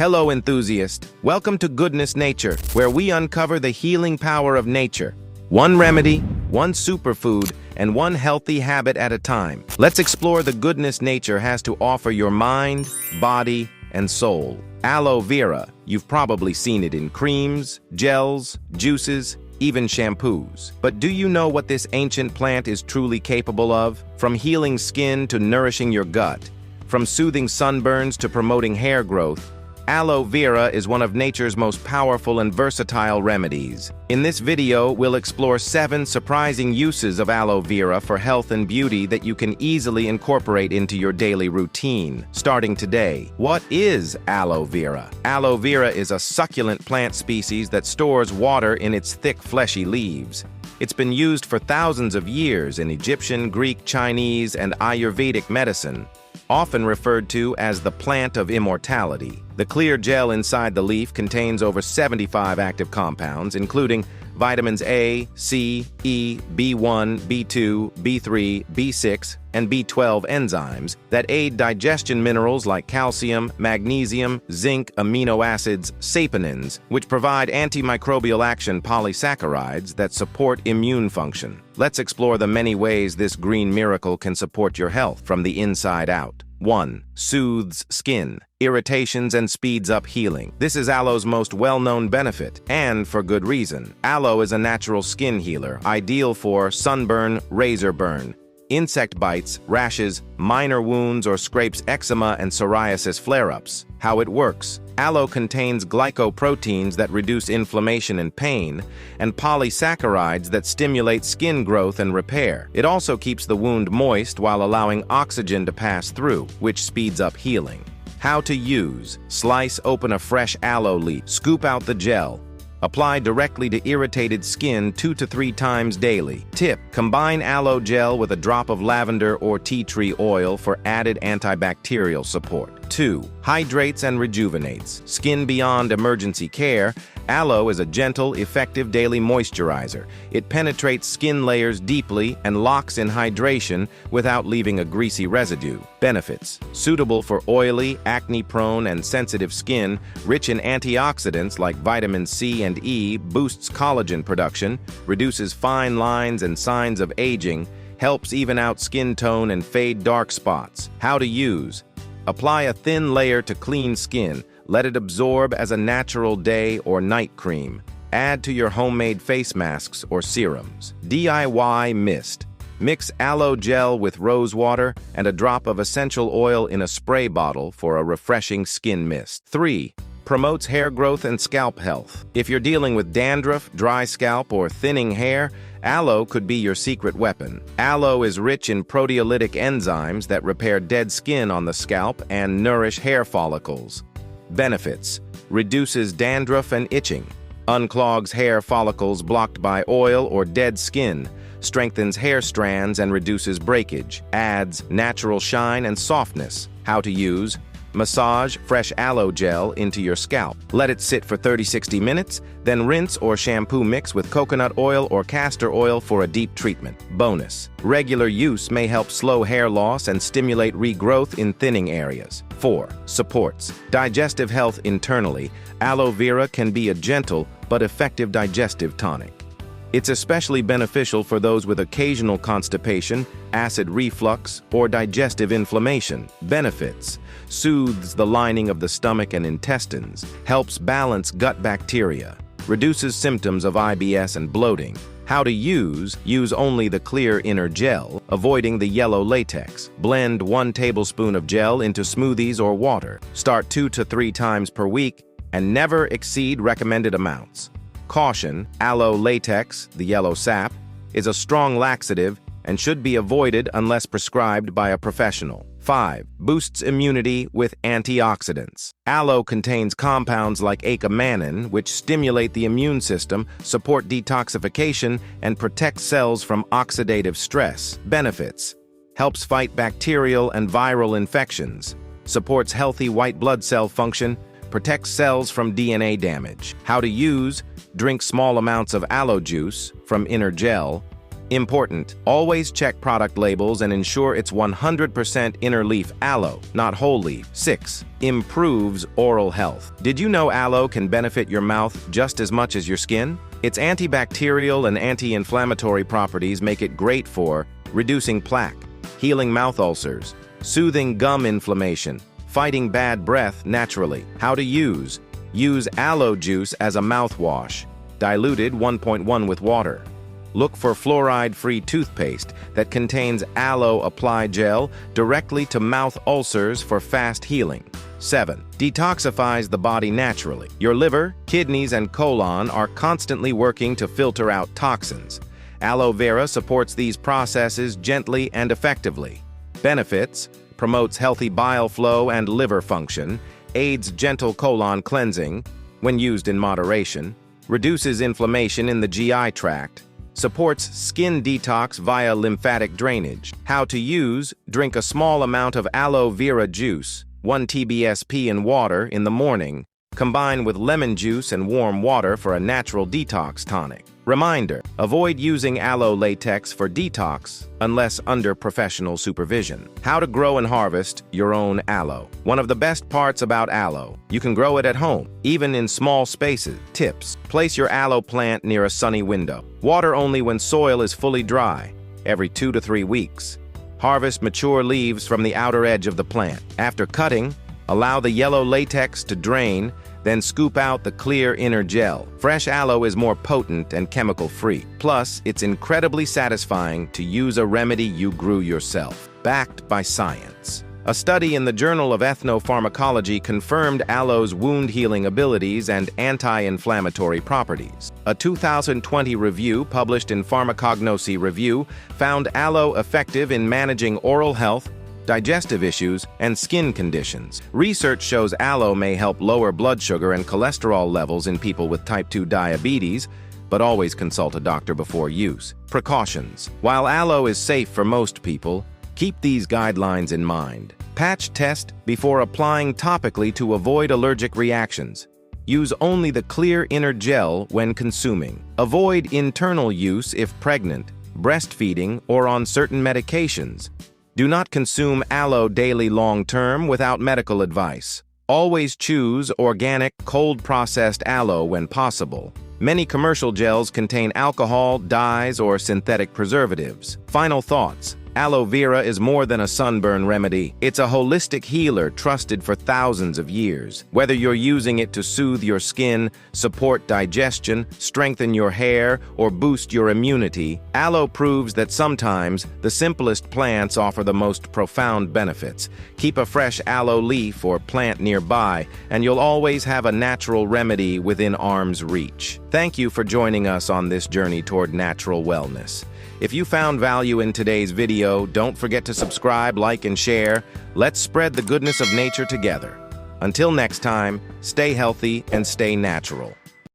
Hello, enthusiast. Welcome to Goodness Nature, where we uncover the healing power of nature. One remedy, one superfood, and one healthy habit at a time. Let's explore the goodness nature has to offer your mind, body, and soul. Aloe vera. You've probably seen it in creams, gels, juices, even shampoos. But do you know what this ancient plant is truly capable of? From healing skin to nourishing your gut, from soothing sunburns to promoting hair growth, aloe vera is one of nature's most powerful and versatile remedies. In this video, we'll explore 7 surprising uses of aloe vera for health and beauty that you can easily incorporate into your daily routine. Starting today, what is aloe vera? Aloe vera is a succulent plant species that stores water in its thick, fleshy leaves. It's been used for thousands of years in Egyptian, Greek, Chinese, and Ayurvedic medicine, often referred to as the plant of immortality. The clear gel inside the leaf contains over 75 active compounds, including vitamins A, C, E, B1, B2, B3, B6, and B12 enzymes that aid digestion, minerals like calcium, magnesium, zinc, amino acids, saponins, which provide antimicrobial action, polysaccharides that support immune function. Let's explore the many ways this green miracle can support your health from the inside out. 1. Soothes skin, irritations, and speeds up healing. This is aloe's most well-known benefit, and for good reason. Aloe is a natural skin healer, ideal for sunburn, razor burn, insect bites, rashes, minor wounds, or scrapes, eczema, and psoriasis flare-ups. How it works. Aloe contains glycoproteins that reduce inflammation and pain, and polysaccharides that stimulate skin growth and repair. It also keeps the wound moist while allowing oxygen to pass through, which speeds up healing. How to use. Slice open a fresh aloe leaf. Scoop out the gel. Apply directly to irritated skin 2 to 3 times daily. Tip: combine aloe gel with a drop of lavender or tea tree oil for added antibacterial support. 2. Hydrates and rejuvenates. Skin beyond emergency care, aloe is a gentle, effective daily moisturizer. It penetrates skin layers deeply and locks in hydration without leaving a greasy residue. Benefits: suitable for oily, acne-prone, and sensitive skin, rich in antioxidants like vitamin C and E, boosts collagen production, reduces fine lines and signs of aging, helps even out skin tone and fade dark spots. How to use. Apply a thin layer to clean skin. Let it absorb as a natural day or night cream. Add to your homemade face masks or serums. DIY mist. Mix aloe gel with rose water and a drop of essential oil in a spray bottle for a refreshing skin mist. 3. Promotes hair growth and scalp health. If you're dealing with dandruff, dry scalp, or thinning hair, aloe could be your secret weapon. Aloe is rich in proteolytic enzymes that repair dead skin on the scalp and nourish hair follicles. Benefits: reduces dandruff and itching, unclogs hair follicles blocked by oil or dead skin, strengthens hair strands and reduces breakage, adds natural shine and softness. How to use. Massage fresh aloe gel into your scalp. Let it sit for 30-60 minutes, then rinse or shampoo mix with coconut oil or castor oil for a deep treatment. Bonus: regular use may help slow hair loss and stimulate regrowth in thinning areas. 4. Supports digestive health internally. Aloe vera can be a gentle but effective digestive tonic. It's especially beneficial for those with occasional constipation, acid reflux, or digestive inflammation. Benefits: soothes the lining of the stomach and intestines, helps balance gut bacteria, reduces symptoms of IBS and bloating. How to use. Use only the clear inner gel, avoiding the yellow latex. Blend 1 tablespoon of gel into smoothies or water. Start 2 to 3 times per week and never exceed recommended amounts. Caution: aloe latex, the yellow sap, is a strong laxative and should be avoided unless prescribed by a professional. 5. Boosts immunity with antioxidants. Aloe contains compounds like acaminin, which stimulate the immune system, support detoxification, and protect cells from oxidative stress. Benefits: helps fight bacterial and viral infections, supports healthy white blood cell function, protects cells from DNA damage. How to use. Drink small amounts of aloe juice from inner gel. Important, always check product labels and ensure it's 100% inner leaf aloe, not whole leaf. 6. Improves oral health. Did you know aloe can benefit your mouth just as much as your skin? Its antibacterial and anti-inflammatory properties make it great for reducing plaque, healing mouth ulcers, soothing gum inflammation, fighting bad breath naturally. How to use? Use aloe juice as a mouthwash, diluted 1.1 with water. Look for fluoride-free toothpaste that contains aloe apply gel directly to mouth ulcers for fast healing. 7. Detoxifies the body naturally. Your liver, kidneys, and colon are constantly working to filter out toxins. Aloe vera supports these processes gently and effectively. Benefits: promotes healthy bile flow and liver function, aids gentle colon cleansing when used in moderation, reduces inflammation in the GI tract, supports skin detox via lymphatic drainage. How to use: drink a small amount of aloe vera juice, 1 TBSP in water in the morning. Combine with lemon juice and warm water for a natural detox tonic. Reminder: avoid using aloe latex for detox unless under professional supervision. How to grow and harvest your own aloe. One of the best parts about aloe: you can grow it at home, even in small spaces. Tips: place your aloe plant near a sunny window. Water only when soil is fully dry, every 2 to 3 weeks. Harvest mature leaves from the outer edge of the plant. After cutting, allow the yellow latex to drain, then scoop out the clear inner gel. Fresh aloe is more potent and chemical-free. Plus, it's incredibly satisfying to use a remedy you grew yourself. Backed by science. A study in the Journal of Ethnopharmacology confirmed aloe's wound-healing abilities and anti-inflammatory properties. A 2020 review published in Pharmacognosy Review found aloe effective in managing oral health, digestive issues, and skin conditions. Research shows aloe may help lower blood sugar and cholesterol levels in people with type 2 diabetes, but always consult a doctor before use. Precautions. While aloe is safe for most people, keep these guidelines in mind. Patch test before applying topically to avoid allergic reactions. Use only the clear inner gel when consuming. Avoid internal use if pregnant, breastfeeding, or on certain medications. Do not consume aloe daily long-term without medical advice. Always choose organic, cold-processed aloe when possible. Many commercial gels contain alcohol, dyes, or synthetic preservatives. Final thoughts. Aloe vera is more than a sunburn remedy. It's a holistic healer trusted for thousands of years. Whether you're using it to soothe your skin, support digestion, strengthen your hair, or boost your immunity, aloe proves that sometimes the simplest plants offer the most profound benefits. Keep a fresh aloe leaf or plant nearby, and you'll always have a natural remedy within arm's reach. Thank you for joining us on this journey toward natural wellness. If you found value in today's video, don't forget to subscribe, like, and share. Let's spread the goodness of nature together. Until next time, stay healthy and stay natural.